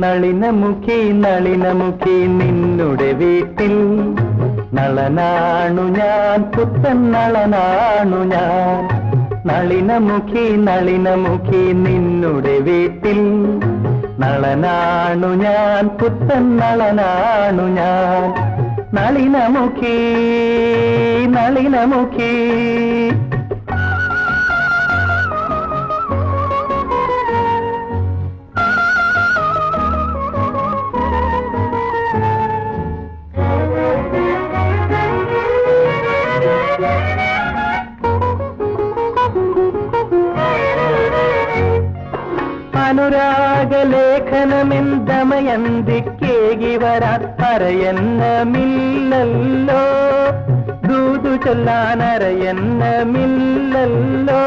നളിനമുഖി നളിനമുഖി നിന്നുടെ വീട്ടിൽ നളനാണു ഞാൻ, പുത്തൻ നളനാണു ഞാൻ. നളിനമുഖി നളിനമുഖി നിന്നുടെ വീട്ടിൽ നളനാണു ഞാൻ, പുത്തൻ നളനാണു ഞാൻ. നളിനമുഖി നളിനമുഖി അനുരാഗലേഖനമെന്തമയന്തിക്കേകി വരാൻ അരയന്നമില്ലല്ലോ, ദൂതു ചൊല്ലാനരയന്നമില്ലല്ലോ.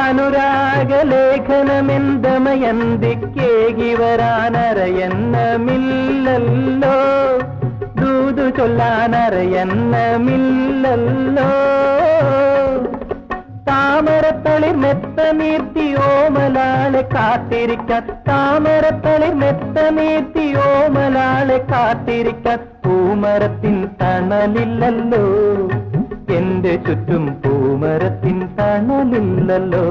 അനുരാഗലേഖനമെന്തമയന്തിക്കേകി വരാൻ അരയന്നമില്ലല്ലോ, ദൂതു ചൊല്ലാനരയന്നമില്ലല്ലോ. താമരത്തളിർ മെത്ത നീർത്തി ഓമലാളെ കാത്തിരിക്കാൻ, താമരത്തളിർ മെത്ത നീർത്തി ഓമലാളെ കാത്തിരിക്കാൻ പൂമരത്തിൻ തണലില്ലല്ലോ, എന്റെ ചുറ്റും പൂമരത്തിൻ തണലില്ലല്ലോ.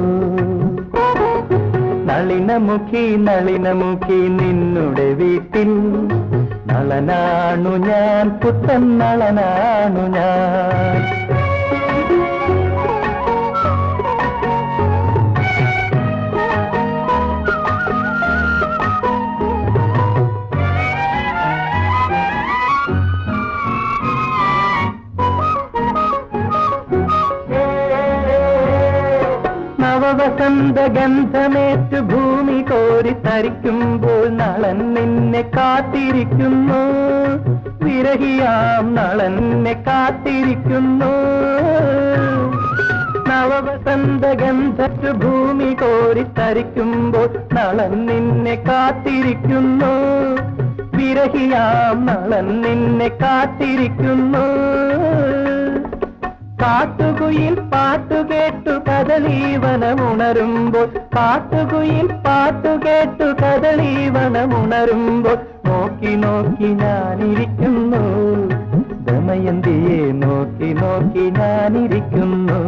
നളിനമുഖി നളിനമുഖി നിന്നുടെ വീട്ടിൽ നളനാണു ഞാൻ, പുത്തൻ നളനാണു ഞാൻ. നവവസന്തഗന്ധമേറ്റു ഭൂമി കോരി തരിക്കുമ്പോൾ നളൻ നിന്നെ കാത്തിരിക്കുന്നു, വിരഹിയാം നളൻ നിന്നെ കാത്തിരിക്കുന്നു. നവവസന്തഗന്ധറ്റു ഭൂമി കോരി തരിക്കുമ്പോൾ നളൻ നിന്നെ കാത്തിരിക്കുന്നു, വിരഹിയാം നളൻ നിന്നെ കാത്തിരിക്കുന്നു. കാട്ടുകുയിൽ പാട്ടുകേട്ടു കദളീവനമുണരുമ്പോൾ, കാട്ടുകുയിൽ പാട്ടുകേട്ടു കദളീവനമുണരുമ്പോൾ നോക്കി നോക്കി ഞാനിരിക്കുന്നു, ദമയന്തിയെ നോക്കി നോക്കി ഞാനിരിക്കുന്നു.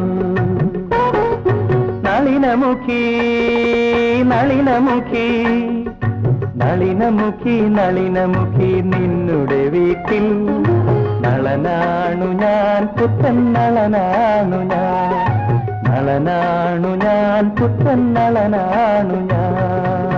നളിനമുഖി നളിനമുഖി നളിനമുഖി നളിനമുഖി നിന്നുടെ വീട്ടിൽ നളനാണു ഞാൻ, പുത്തൻ നളനാണു ഞാൻ. നളനാണു ഞാൻ, പുത്തൻ നളനാണു ഞാൻ.